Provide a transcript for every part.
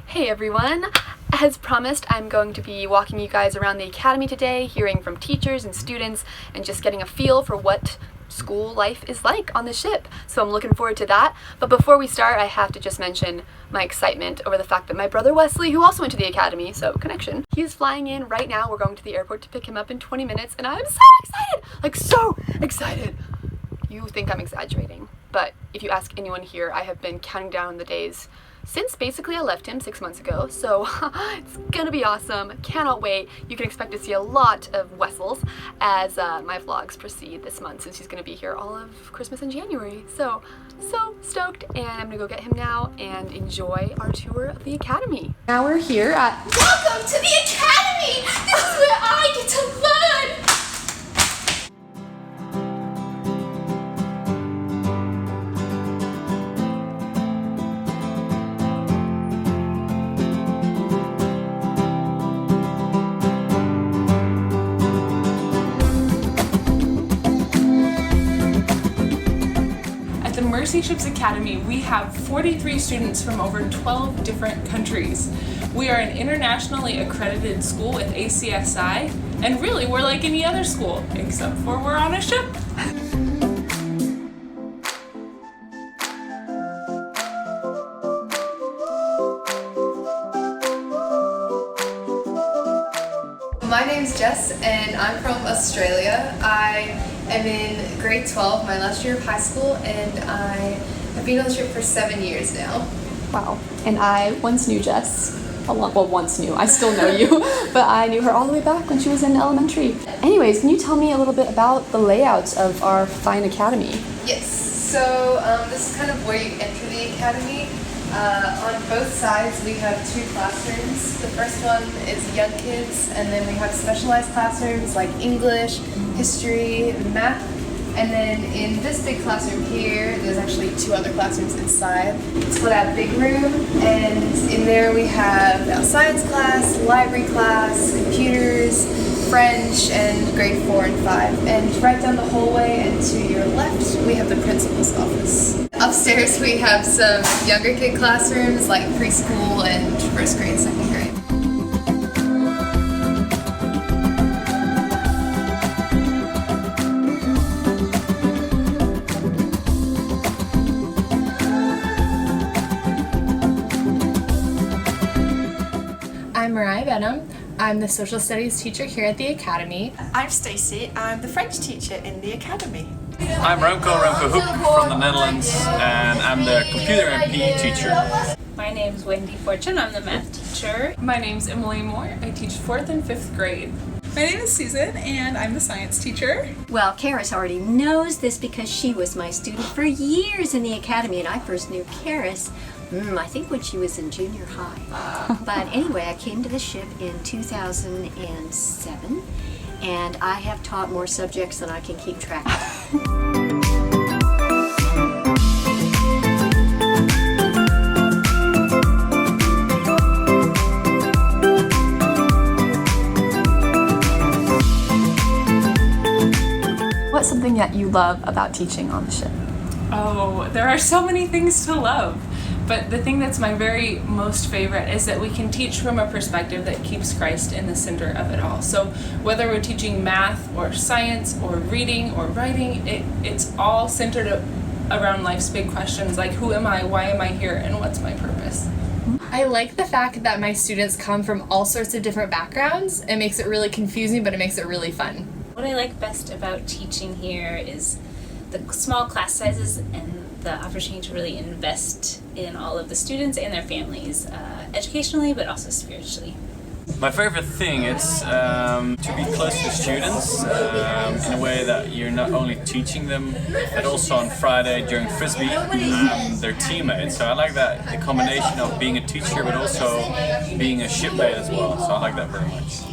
Hey everyone! As promised, I'm going to be walking you guys around the academy today, hearing from teachers and students, and just getting a feel for what school life is like on the ship. So I'm looking forward to that. But before we start, I have to just mention my excitement over the fact that my brother Wesley, who also went to the academy, so connection, he's flying in right now. We're going to the airport to pick him up in 20 minutes, and I'm so excited! Like, so excited! You think I'm exaggerating, but if you ask anyone here, I have been counting down the days since basically I left him 6 months ago, so it's gonna be awesome. Cannot wait. You can expect to see a lot of Wessels as my vlogs proceed this month, since he's gonna be here all of Christmas and January. So stoked, and I'm gonna go get him now and enjoy our tour of the academy. Now we're here at Welcome to the academy! This is where I get to learn! At the Mercy Ships Academy, we have 43 students from over 12 different countries. We are an internationally accredited school with ACSI, and really we're like any other school, except for we're on a ship. My name's Jess and I'm from Australia. I am in grade 12, my last year of high school, and I have been on the trip for 7 years now. wow. And I once knew Jess. Once knew. I still know you, but I knew her all the way back when she was in elementary. Anyways, can you tell me a little bit about the layouts of our fine academy? Yes, so this is kind of where you enter the academy. On both sides we have 2 classrooms. The first one is young kids, and then we have specialized classrooms like English, history, and math. And then in this big classroom here, there's actually 2 other classrooms inside. It's called our big room, and in there we have our science class, library class, computers, French, and grade 4 and 5. And right down the hallway and to your left, we have the principal's office. Upstairs we have some younger kid classrooms like preschool and first grade, second grade. I'm Mariah Benham. I'm the social studies teacher here at the academy. I'm Stacey. I'm the French teacher in the academy. I'm Remco Hoek from the Netherlands, and I'm the computer and PE teacher. My name's Wendy Fortune, I'm the math teacher. My name's Emily Moore. I teach 4th and 5th grade. My name is Susan, and I'm the science teacher. Well, Carys already knows this because she was my student for years in the academy, and I first knew Carys, I think when she was in junior high. But anyway, I came to the ship in 2007, and I have taught more subjects than I can keep track of. What's something that you love about teaching on the ship? Oh, there are so many things to love. But the thing that's my very most favorite is that we can teach from a perspective that keeps Christ in the center of it all. So whether we're teaching math or science or reading or writing, it's all centered around life's big questions like who am I, why am I here, and what's my purpose? I like the fact that my students come from all sorts of different backgrounds. It makes it really confusing, but it makes it really fun. What I like best about teaching here is the small class sizes and the opportunity to really invest in all of the students and their families, educationally but also spiritually. My favorite thing is to be close to the students in a way that you're not only teaching them, but also on Friday during Frisbee, they're teammates. So I like that, the combination of being a teacher but also being a shipmate as well. So I like that very much.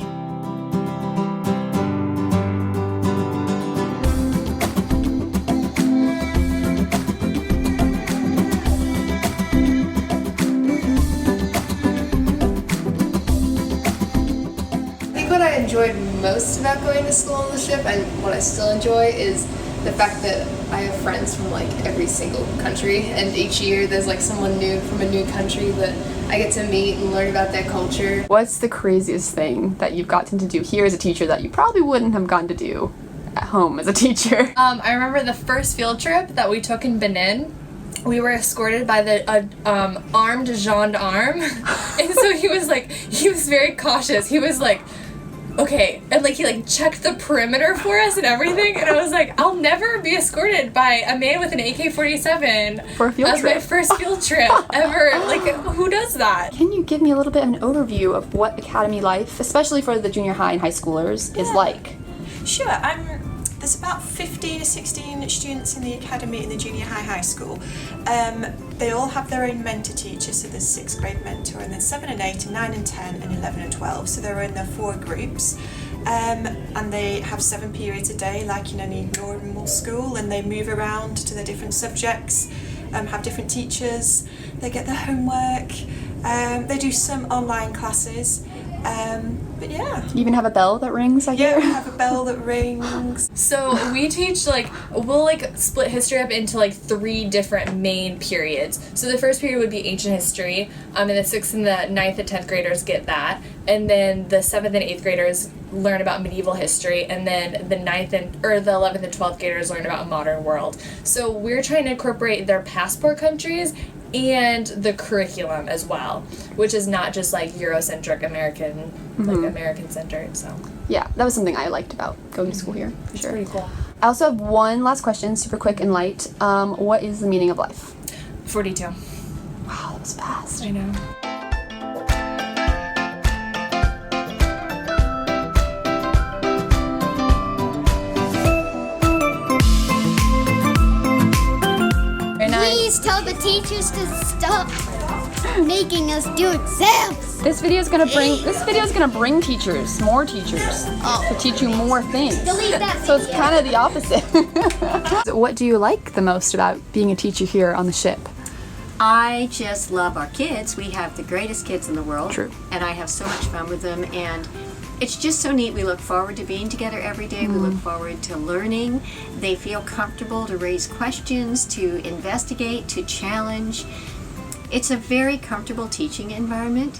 What I enjoyed most about going to school on the ship, and what I still enjoy, is the fact that I have friends from like every single country, and each year there's like someone new from a new country that I get to meet and learn about their culture. What's the craziest thing that you've gotten to do here as a teacher that you probably wouldn't have gotten to do at home as a teacher? I remember the first field trip that we took in Benin. We were escorted by the armed gendarme, and so he was very cautious. He was like, okay, and like he like checked the perimeter for us and everything, and I was like, I'll never be escorted by a man with an AK-47 for a field as trip. my first field trip ever. Like, who does that? Can you give me a little bit of an overview of what academy life, especially for the junior high and high schoolers, is like? Sure. There's about 15 or 16 students in the academy in the junior high school. They all have their own mentor teachers, so there's 6th grade mentor, and then 7 and 8 and 9 and 10 and 11 and 12, so they're in their 4 groups. And they have 7 periods a day like in any normal school, and they move around to their different subjects, have different teachers, they get their homework, they do some online classes. But yeah. You even have a bell that rings, I hear? Yeah, we have a bell that rings. So we teach we'll split history up into 3 different main periods. So the first period would be ancient history, and the 6th and the 9th and 10th graders get that. And then the 7th and 8th graders learn about medieval history, and then the 11th and 12th graders learn about modern world. So we're trying to incorporate their passport countries and the curriculum as well, which is not just Eurocentric American, American centered. So yeah, that was something I liked about going to school here. It's pretty cool. I also have one last question, super quick and light. What is the meaning of life? 42. Wow, that was fast. I know. Please tell the teachers to stop making us do exams. This video is gonna bring teachers, more teachers, to teach you more things. Delete that So it's kind of the opposite. So what do you like the most about being a teacher here on the ship? I just love our kids. We have the greatest kids in the world. True. And I have so much fun with them, and it's just so neat. We look forward to being together every day. We look forward to learning. They feel comfortable to raise questions, to investigate, to challenge. It's a very comfortable teaching environment.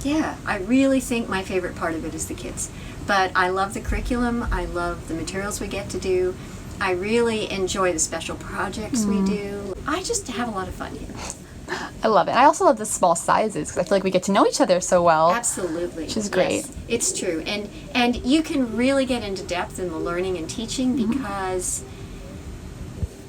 Yeah, I really think my favorite part of it is the kids. But I love the curriculum. I love the materials we get to do. I really enjoy the special projects we do. I just have a lot of fun here. I love it. I also love the small sizes because I feel like we get to know each other so well. Absolutely. Which is great. Yes, it's true. And you can really get into depth in the learning and teaching because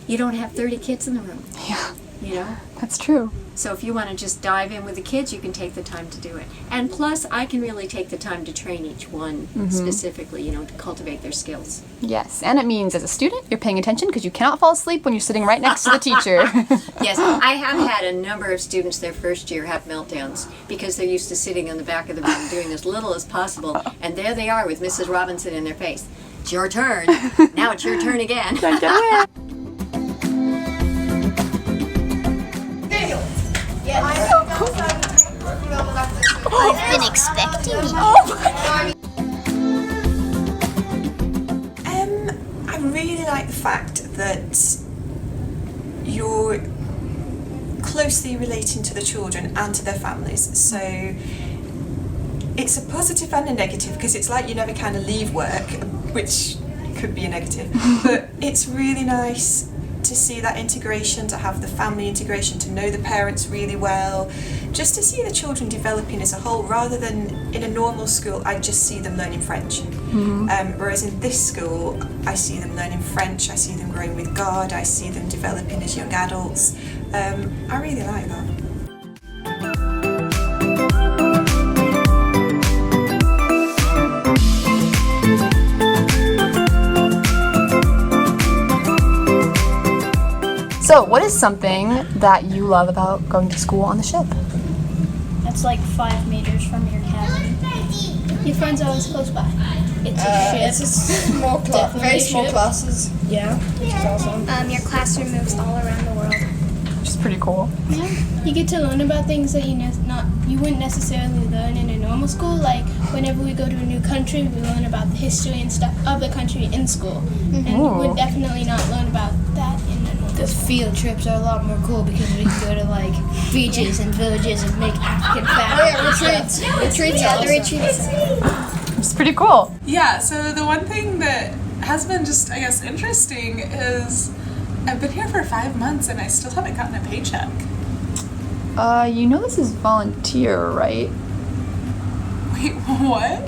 you don't have 30 kids in the room. Yeah. You know? That's true. So if you want to just dive in with the kids, you can take the time to do it. And plus, I can really take the time to train each one specifically, to cultivate their skills. Yes, and it means as a student, you're paying attention because you cannot fall asleep when you're sitting right next to the teacher. Yes, I have had a number of students their first year have meltdowns because they're used to sitting in the back of the room doing as little as possible, and there they are with Mrs. Robinson in their face. It's your turn. Now it's your turn again. I've been expecting you. I really like the fact that you're closely relating to the children and to their families. So it's a positive and a negative because it's like you never kind of leave work, which could be a negative, but it's really nice to see that integration, to have the family integration, to know the parents really well, just to see the children developing as a whole rather than in a normal school I just see them learning French. Whereas in this school I see them learning French, I see them growing with God, I see them developing as young adults. I really like that. So, what is something that you love about going to school on the ship? That's like 5 meters from your cabin. Your friend's always close by. It's a ship. It's a small class, very small classes. Yeah, which is awesome. Your classroom moves all around the world. which is pretty cool. Yeah, you get to learn about things that you wouldn't necessarily learn in a normal school. Like whenever we go to a new country, we learn about the history and stuff of the country in school, and we would definitely not learn about that in a normal. The field trips are a lot more cool because we can go to like beaches and villages and make African fabric. Retreats. Yeah, the retreats. It's pretty cool. Yeah, so the one thing that has been just, I guess, interesting is I've been here for 5 months and I still haven't gotten a paycheck. You know this is volunteer, right? Wait, what?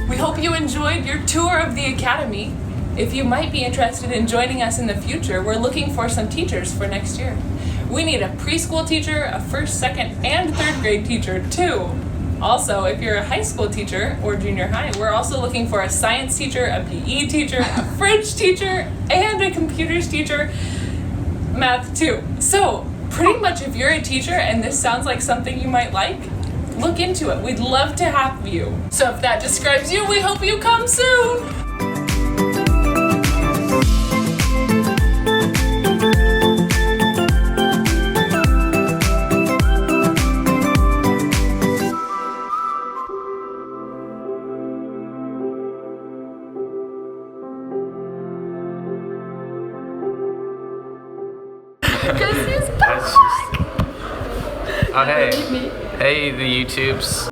We hope you enjoyed your tour of the Academy. If you might be interested in joining us in the future, we're looking for some teachers for next year. We need a preschool teacher, a first, second, and third grade teacher too. Also, if you're a high school teacher or junior high, we're also looking for a science teacher, a PE teacher, a French teacher, and a computers teacher, math too. So, pretty much if you're a teacher and this sounds like something you might like, look into it. We'd love to have you. So if that describes you, we hope you come soon. Oh hey, hey the YouTubes.